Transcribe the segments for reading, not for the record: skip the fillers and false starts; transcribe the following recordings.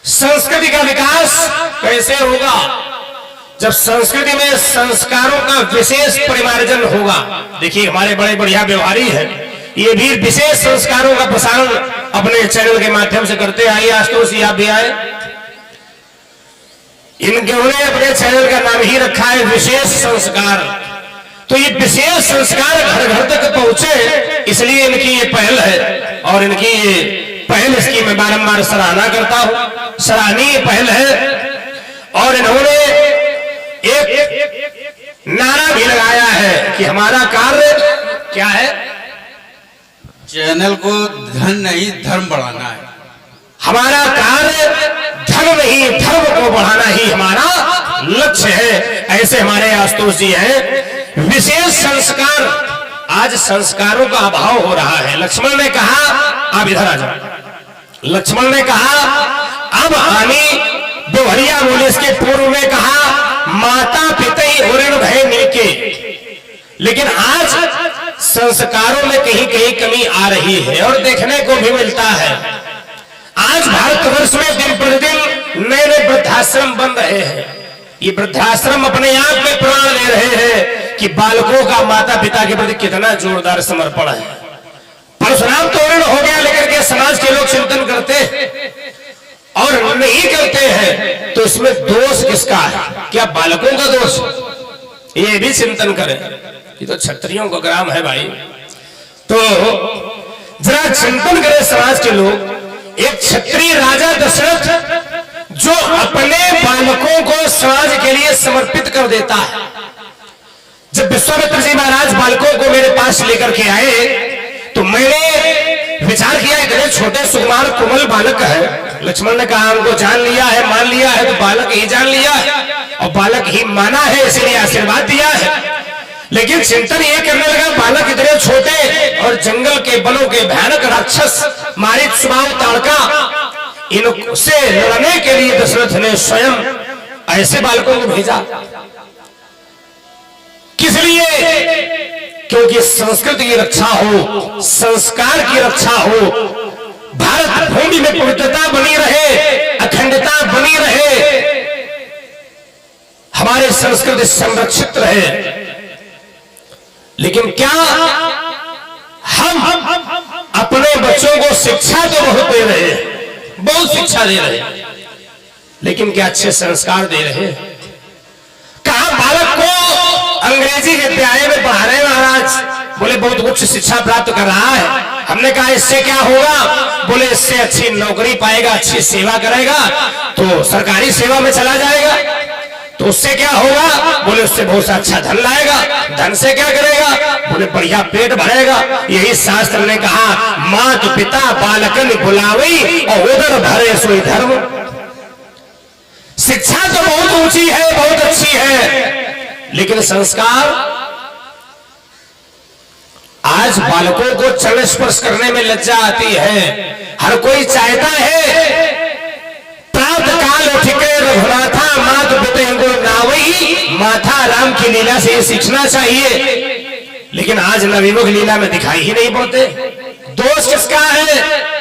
संस्कृति का विकास कैसे होगा? जब संस्कृति में संस्कारों का विशेष परिमार्जन होगा। देखिए हमारे बड़े बढ़िया व्यवहारी हैं, ये भी विशेष संस्कारों का प्रसारण अपने चैनल के माध्यम से करते आइए। आशुतोष जी आप भी आए। इन्होंने अपने चैनल का नाम ही रखा है विशेष संस्कार। तो ये विशेष संस्कार घर घर तक पहुंचे, इसलिए इनकी ये पहल है और इनकी ये पहल इसकी मैं बारंबार सराहना करता हूं। सराहनीय पहल है और इन्होंने एक नारा भी लगाया है कि हमारा कार्य क्या है? चैनल को धन नहीं धर्म बढ़ाना है। हमारा कार्य धर्म नहीं धर्म को बढ़ाना ही हमारा लक्ष्य है। ऐसे हमारे आशुतोष जी हैं। विशेष संस्कार, आज संस्कारों का अभाव हो रहा है। लक्ष्मण ने कहा आप इधर आ जाओ। लक्ष्मण ने कहा अब हानि दोहरिया बोले, इसके पूर्व में कहा माता पिता ओरण भय नीके। लेकिन आज संस्कारों में कहीं कहीं कमी आ रही है और देखने को भी मिलता है। आज भारतवर्ष में दिन प्रतिदिन नए नए वृद्धाश्रम बन रहे हैं। ये वृद्धाश्रम अपने आप में प्रमाण ले रहे हैं कि बालकों का माता पिता के प्रति कितना जोरदार समर्पण है। परशुराम तोरण हो गया, लेकिन क्या समाज के लोग चिंतन करते और नहीं करते हैं? तो इसमें दोष किसका है? क्या बालकों का दोष? ये भी चिंतन करें। ये तो क्षत्रियों का ग्राम है भाई, तो जरा चिंतन करें समाज के लोग। एक क्षत्रिय राजा दशरथ जो अपने बालकों को समाज के लिए समर्पित कर देता है। जब विश्वामित्र जी महाराज बालकों को मेरे पास लेकर के आए तो मैंने विचार किया इतने छोटे सुकुमार कोमल बालक है। लक्ष्मण ने कहा हमको जान लिया है, मान लिया है, तो बालक ही जान लिया है और बालक ही माना है, इसलिए आशीर्वाद दिया है। लेकिन चिंतन ये करने लगा बालक इतने छोटे और जंगल के बलों के भयानक राक्षस मारिच स्वभाव ताड़का, इनसे लड़ने के लिए दशरथ ने स्वयं ऐसे बालकों को भेजा। किस लिए? क्योंकि संस्कृति की रक्षा हो, संस्कार की रक्षा हो, भारत भूमि में पवित्रता बनी रहे, अखंडता बनी रहे, हमारी संस्कृति संरक्षित रहे। लेकिन क्या हम अपने बच्चों को शिक्षा तो बहुत दे रहे हैं, बहुत शिक्षा दे रहे हैं, लेकिन क्या अच्छे संस्कार दे रहे हैं? कहा बालक को अंग्रेजी विद्यालय में पढ़ा रहे महाराज, बोले बहुत उच्च शिक्षा प्राप्त कर रहा है। हमने कहा इससे क्या होगा? बोले इससे अच्छी नौकरी पाएगा, अच्छी सेवा करेगा तो सरकारी सेवा में चला जाएगा। तो उससे क्या होगा? बोले उससे बहुत सा अच्छा धन लाएगा। धन से क्या करेगा? बोले बढ़िया पेट भरेगा। यही शास्त्र ने कहा मात पिता बालकन बुलावई और उदर भरे सोई धर्म। शिक्षा तो बहुत ऊंची है, बहुत अच्छी है, लेकिन संस्कार, आज बालकों को चरण स्पर्श करने में लज्जा आती है। हर कोई चाहता है प्रातः काल उठके रघुनाथा मात पिता नावई, माथा राम की लीला से सीखना चाहिए, लेकिन आज नवयुवक लीला में दिखाई ही नहीं पड़ते। दोष किसका है?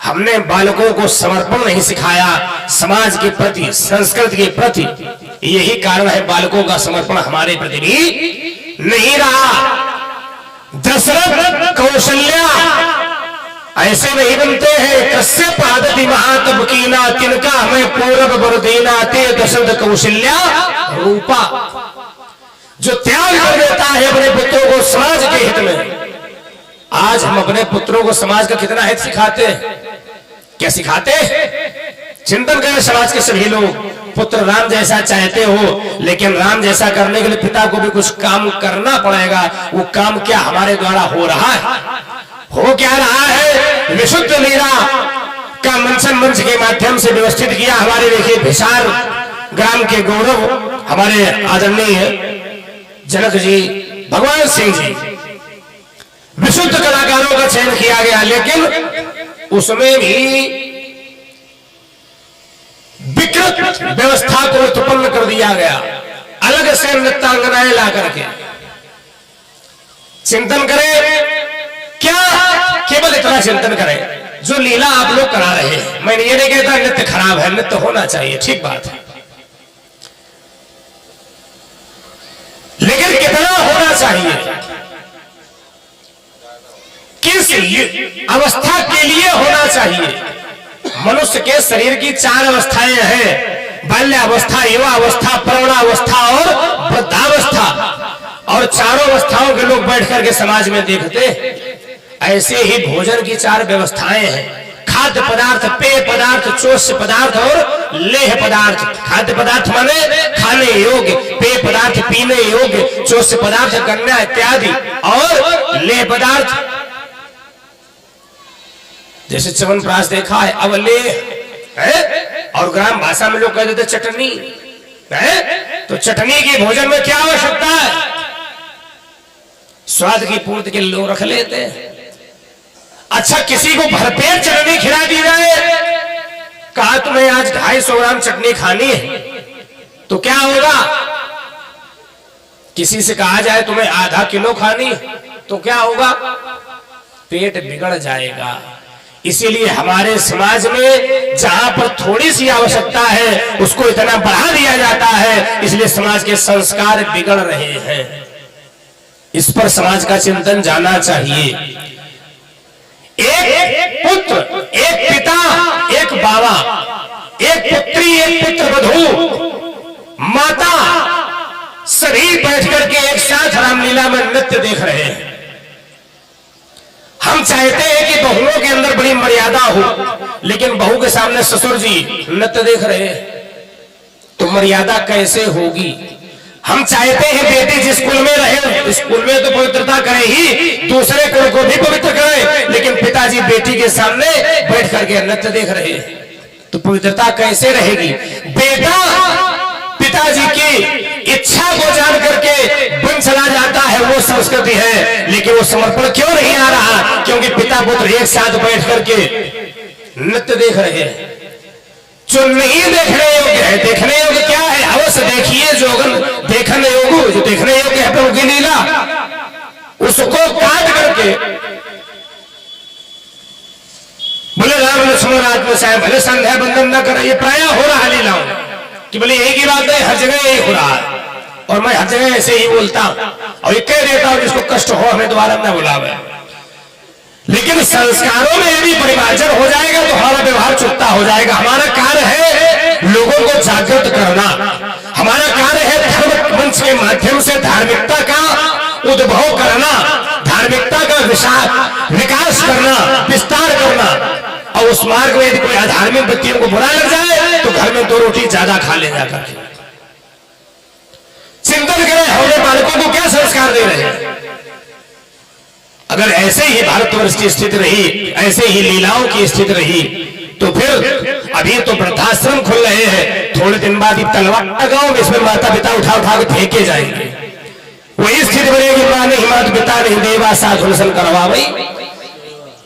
हमने बालकों को समर्पण नहीं सिखाया समाज के प्रति, संस्कृति के प्रति। यही कारण है बालकों का समर्पण हमारे प्रति भी नहीं रहा। दशरथ कौशल्या ऐसे नहीं बनते हैं। कश्यप आदति महातप कीना तिनका हमें पूरब बर देना ते दशरथ कौशल्या रूपा। जो त्याग कर देता है अपने पुत्रों को समाज के हित में। आज हम अपने पुत्रों को समाज का कितना हित सिखाते हैं? क्या सिखाते हैं? चिंतन करें समाज के सभी लोग। पुत्र राम जैसा चाहते हो, लेकिन राम जैसा करने के लिए पिता को भी कुछ काम करना पड़ेगा। वो काम क्या हमारे द्वारा हो रहा है? हो क्या रहा है? विशुद्ध लीला का मंचन मंच के माध्यम से व्यवस्थित किया। हमारे देखिए भिसार ग्राम के गौरव हमारे आदरणीय जनक जी, भगवान सिंह जी, विशुद्ध कलाकारों का चयन किया गया, लेकिन उसमें भी विकृत व्यवस्था को उत्पन्न कर दिया गया। अलग से नृत्यांगनाएं ला करके चिंतन करें। क्या केवल इतना चिंतन करें जो लीला आप लोग करा रहे हैं, मैं ये नहीं कहता नृत्य खराब है, नृत्य होना चाहिए, ठीक बात है, लेकिन कितना होना चाहिए, किस अवस्था के लिए होना चाहिए। मनुष्य के शरीर की 4 अवस्थाएं हैं, बाल्यावस्था, युवावस्था, प्रौढ़ावस्था और वृद्धावस्था, और चारों अवस्थाओं के लोग बैठ करके समाज में देखते। ऐसे ही भोजन की 4 व्यवस्थाएं हैं, खाद्य पदार्थ, पेय पदार्थ, चोष्य पदार्थ और लेह पदार्थ। खाद्य पदार्थ माने खाने योग्य, पेय पदार्थ पीने योग्य, चोष्य पदार्थ कन्या इत्यादि, और लेह पदार्थ जैसे च्यवनप्राश देखा है, अब लेह है, और ग्राम भाषा में लोग कह देते चटनी है। तो चटनी की भोजन में क्या आवश्यकता है, स्वाद की पूर्ति के लोग रख लेते हैं। अच्छा, किसी को भरपेट चटनी खिला दी जाए, कहा तुम्हें आज 250 ग्राम चटनी खानी है, तो क्या होगा। किसी से कहा जाए तुम्हें आधा किलो खानी, तो क्या होगा, पेट बिगड़ जाएगा। इसीलिए हमारे समाज में जहां पर थोड़ी सी आवश्यकता है उसको इतना बढ़ा दिया जाता है, इसलिए समाज के संस्कार बिगड़ रहे हैं। इस पर समाज का चिंतन जाना चाहिए। एक पुत्र, एक पिता, एक बाबा, एक पुत्री, एक पुत्र वधू, माता, सभी बैठ करके एक साथ रामलीला में नृत्य देख रहे हैं। हम चाहते हैं कि बहुओं के अंदर बड़ी मर्यादा हो, लेकिन बहू के सामने ससुर जी नृत्य देख रहे हैं, तो मर्यादा कैसे होगी। हम चाहते हैं बेटी जिस कुल में रहे, स्कूल में तो पवित्रता करे ही, दूसरे कुल को भी पवित्र करे, लेकिन पिताजी बेटी के सामने बैठ करके नृत्य देख रहे हैं, तो पवित्रता कैसे रहेगी। बेटा पिताजी की इच्छा को जान करके बन चला जाता है, वो संस्कृति है, लेकिन वो समर्पण क्यों नहीं आ रहा, क्योंकि पिता पुत्र एक साथ बैठ करके नृत्य देख रहे हैं। जो नहीं देखने योग्य है, देखने योग्य क्या है, अवश्य देखिए, जो देखने योग्य, जो देखने योग्य है प्रभु की लीला, उसको काट करके बोले राम लक्ष्मण आत्मा साहब भले संध्या बंदन न करे, ये प्राय हो रहा है लीलाओं कि बोले एक ही बात है, हर जगह यही हो रहा है, और मैं हर जगह ऐसे ही बोलता हूं और ये कह देता हूं जिसको कष्ट हो हमें दोबारा न बुलावे। लेकिन संस्कारों में यदि परिमार्जन हो जाएगा तो हमारा व्यवहार चुकता हो जाएगा। हमारा कार्य है लोगों को जागृत करना, हमारा कार्य है धर्म मंच के माध्यम से धार्मिकता का उद्भव करना, धार्मिकता का विकास करना, विस्तार करना। और उस मार्ग में यदि कोई अधार्मिक व्यक्तियों को बुरा लग जाए तो घर में 2 रोटी ज्यादा खा ले जाकर। चिंतन करें हमारे बालकों को क्या संस्कार दे रहे हैं। अगर ऐसे ही भारतवर्ष की स्थिति रही, ऐसे ही लीलाओं की स्थिति रही, तो फिर अभी तो वृद्धाश्रम खुल रहे हैं, थोड़े दिन बाद तलवार गांव में इसमें माता पिता उठा उठा के फेंके जाएंगे। वही स्थिति बनेगी, मां नहीं, माता पिता नहीं, देवा साधुसन करवा भाई।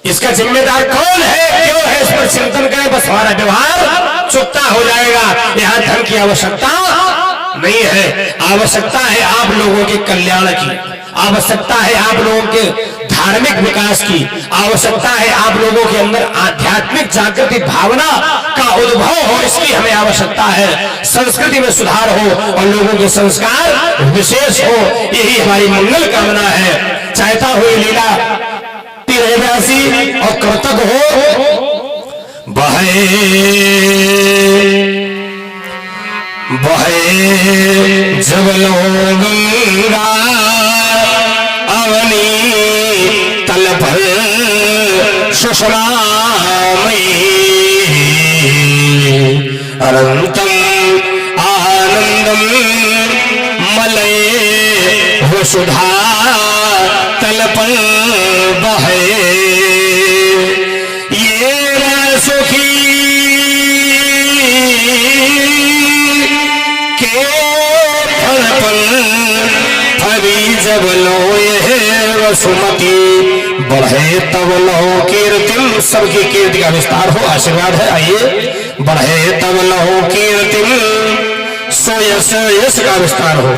इसका जिम्मेदार कौन है, क्यों है, इस पर चिंतन करें, बस हमारा व्यवहार चुकता हो जाएगा। यहां धन की आवश्यकता नहीं है, आवश्यकता है आप लोगों के कल्याण की, आवश्यकता है आप लोगों के धार्मिक विकास की, आवश्यकता है आप लोगों के अंदर आध्यात्मिक जागृति भावना का उद्भव हो, इसकी हमें आवश्यकता है। संस्कृति में सुधार हो और लोगों के संस्कार विशेष हो, यही हमारी मंगल कामना है। चाहता हुई लीला रहवासी और कर्तक हो, बहे जब लो गंगा अवनी तल पर सुषमामयी, अनंतम आनंदम मलय हो सुधा तल पर बहे, ये सुखी के फल पर फरी जब लो वसुमती, बढ़े तब लो कीर्तिम, सबकी कीर्ति का विस्तार हो, आशीर्वाद है। आइए, बढ़े तब लो कीर्तिम, सो यश का विस्तार हो।